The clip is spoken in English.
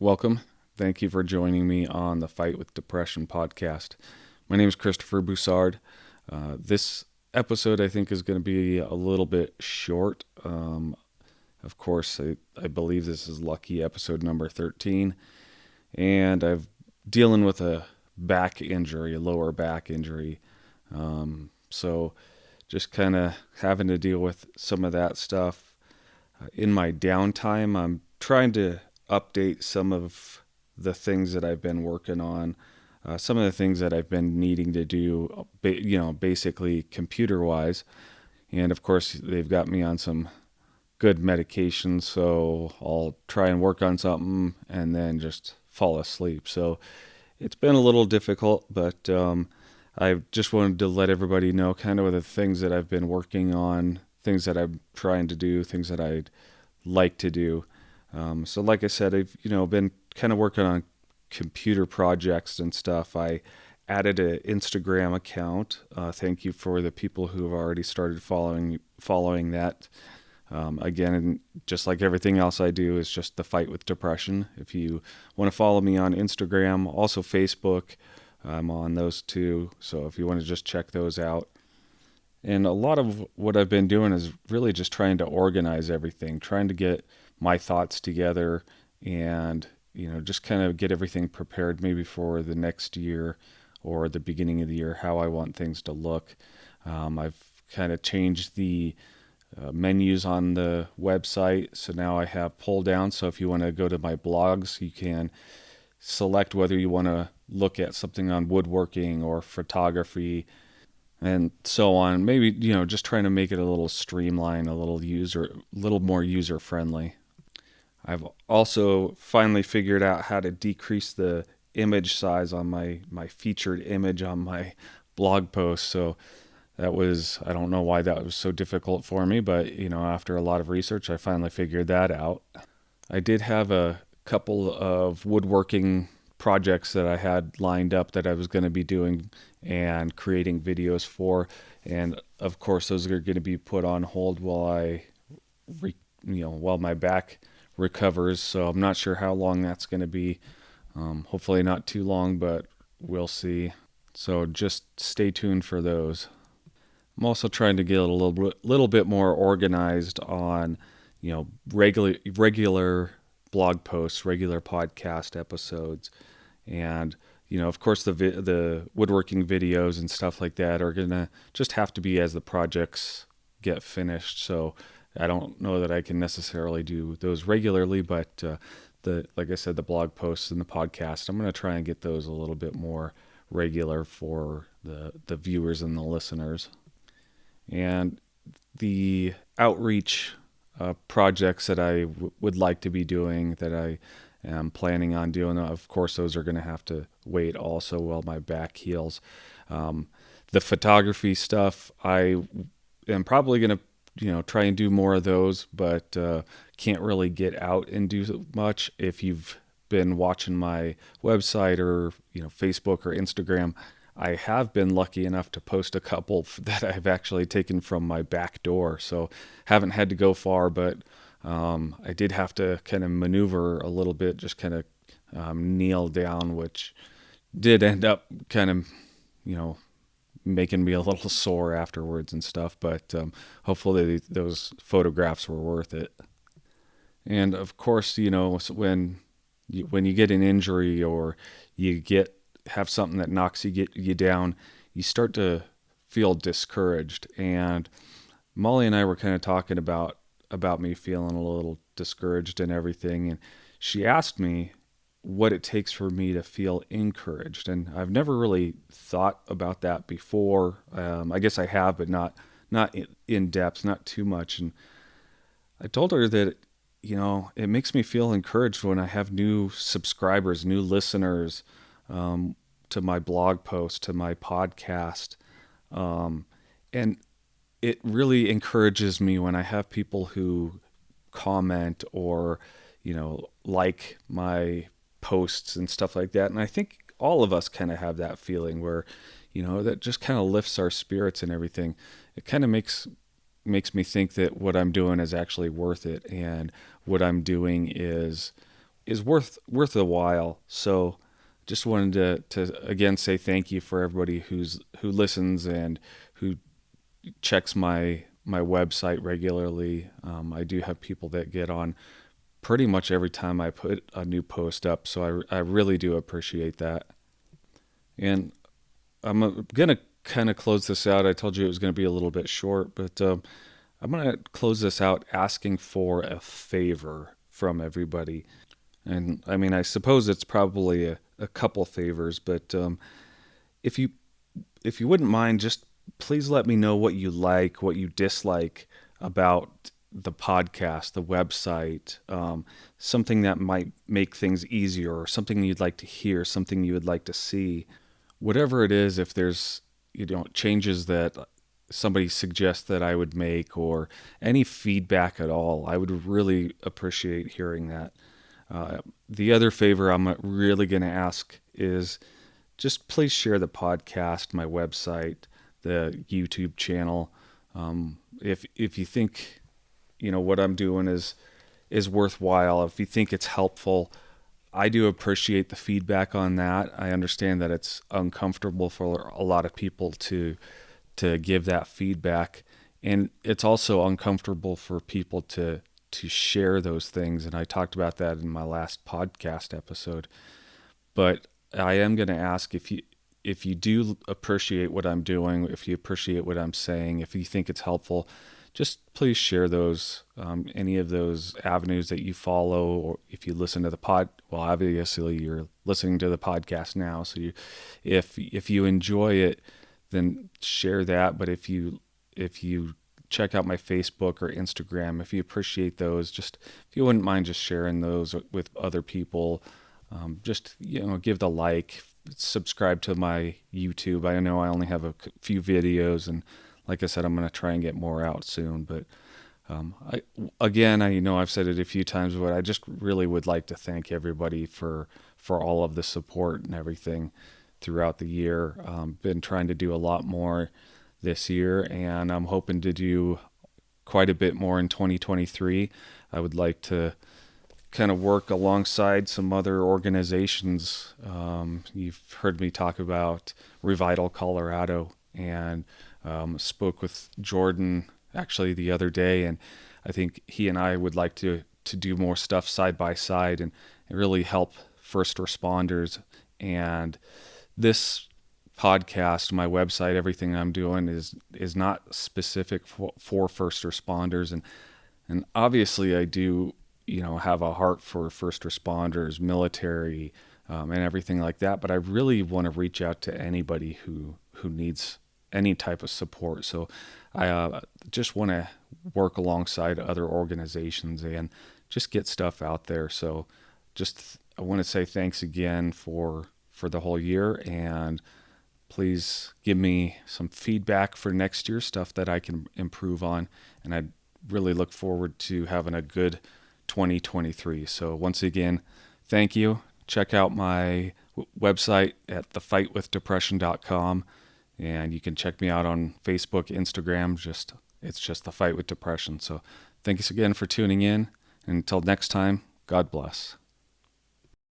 Welcome. Thank you for joining me on the Fight with Depression podcast. My name is Christopher Boussard. This episode, I think, is going to be a little bit short. Of course, I believe this is lucky episode number 13, and I'm dealing with a back injury, a lower back injury. So just kind of having to deal with some of that stuff. In my downtime, I'm trying to update some of the things that I've been working on, some of the things that I've been needing to do, basically computer wise. And of course, they've got me on some good medication, so I'll try and work on something and then just fall asleep. So it's been a little difficult, but I just wanted to let everybody know kind of the things that I've been working on, things that I'm trying to do, things that I'd like to do. So like I said, I've been kind of working on computer projects and stuff. I added an Instagram account. Thank you for the people who have already started following that. Again, just like everything else I do, is just the fight with depression. If you want to follow me on Instagram, also Facebook, I'm on those too. So if you want to just check those out. And a lot of what I've been doing is really just trying to organize everything, trying to get my thoughts together and, just kind of get everything prepared maybe for the next year or the beginning of the year, how I want things to look. I've kind of changed the menus on the website. So now I have pull down. So if you want to go to my blogs, you can select whether you want to look at something on woodworking or photography and so on. Maybe, just trying to make it a little streamlined, a little more user friendly. I've also finally figured out how to decrease the image size on my featured image on my blog post. So I don't know why that was so difficult for me, but, after a lot of research, I finally figured that out. I did have a couple of woodworking projects that I had lined up that I was going to be doing and creating videos for, and of course those are going to be put on hold while my back recovers. So I'm not sure how long that's going to be. Hopefully not too long, but we'll see. So just stay tuned for those. I'm also trying to get a little bit more organized on, regular blog posts, regular podcast episodes, and of course, the woodworking videos and stuff like that are gonna just have to be as the projects get finished. So I don't know that I can necessarily do those regularly, but like I said, the blog posts and the podcast, I'm gonna try and get those a little bit more regular for the viewers and the listeners. And the outreach projects that I would like to be doing, that I am planning on doing, of course, those are going to have to wait also while my back heals. The photography stuff, I am probably going to try and do more of those, but can't really get out and do much. If you've been watching my website or Facebook or Instagram, I have been lucky enough to post a couple that I've actually taken from my back door. So haven't had to go far, but I did have to kind of maneuver a little bit, just kind of kneel down, which did end up kind of, you know, making me a little sore afterwards and stuff. But hopefully those photographs were worth it. And of course, when you get an injury or you have something that knocks you down, you start to feel discouraged. And Molly and I were kind of talking about me feeling a little discouraged and everything, and she asked me what it takes for me to feel encouraged. And I've never really thought about that before. I guess I have, but not in depth, not too much. And I told her that it makes me feel encouraged when I have new subscribers, new listeners, to my blog post, to my podcast. And it really encourages me when I have people who comment or, like my posts and stuff like that. And I think all of us kind of have that feeling where, that just kind of lifts our spirits and everything. It kind of makes me think that what I'm doing is actually worth it, and what I'm doing is is worth a while. So just wanted to again say thank you for everybody who listens and who checks my website regularly. I do have people that get on pretty much every time I put a new post up, so I really do appreciate that. And I'm gonna kind of close this out. I told you it was gonna be a little bit short, but I'm gonna close this out asking for a favor from everybody. And I mean, I suppose it's probably a couple favors, but if you if you wouldn't mind, just please let me know what you like, what you dislike about the podcast, the website, something that might make things easier, or something you'd like to hear, something you would like to see, whatever it is. If there's changes that somebody suggests that I would make, or any feedback at all, I would really appreciate hearing that. The other favor I'm really going to ask is just please share the podcast, my website, the YouTube channel. If you think what I'm doing is worthwhile, if you think it's helpful, I do appreciate the feedback on that. I understand that it's uncomfortable for a lot of people to give that feedback, and it's also uncomfortable for people to share those things. And I talked about that in my last podcast episode. But I am going to ask, if you do appreciate what I'm doing, if you appreciate what I'm saying, if you think it's helpful, just please share those, any of those avenues that you follow, or if you listen to the well, obviously you're listening to the podcast now. So if you enjoy it, then share that. But if you check out my Facebook or Instagram, if you appreciate those, just if you wouldn't mind just sharing those with other people, just give the like, subscribe to my YouTube. I know I only have a few videos, and like I said, I'm going to try and get more out soon. But I know I've said it a few times, but I just really would like to thank everybody for all of the support and everything throughout the year. Been trying to do a lot more this year, and I'm hoping to do quite a bit more in 2023. I would like to kind of work alongside some other organizations. You've heard me talk about Revital Colorado, and spoke with Jordan actually the other day, and I think he and I would like to do more stuff side by side and really help first responders. And this podcast, my website, everything I'm doing is not specific for first responders, and obviously I do have a heart for first responders, military, and everything like that. But I really want to reach out to anybody who needs any type of support. So I just want to work alongside other organizations and just get stuff out there. So I want to say thanks again for the whole year, and please give me some feedback for next year, stuff that I can improve on. And I really look forward to having a good 2023. So once again, thank you. Check out my website at thefightwithdepression.com, and you can check me out on Facebook, Instagram. It's just The Fight with Depression. So thanks again for tuning in. Until next time, God bless.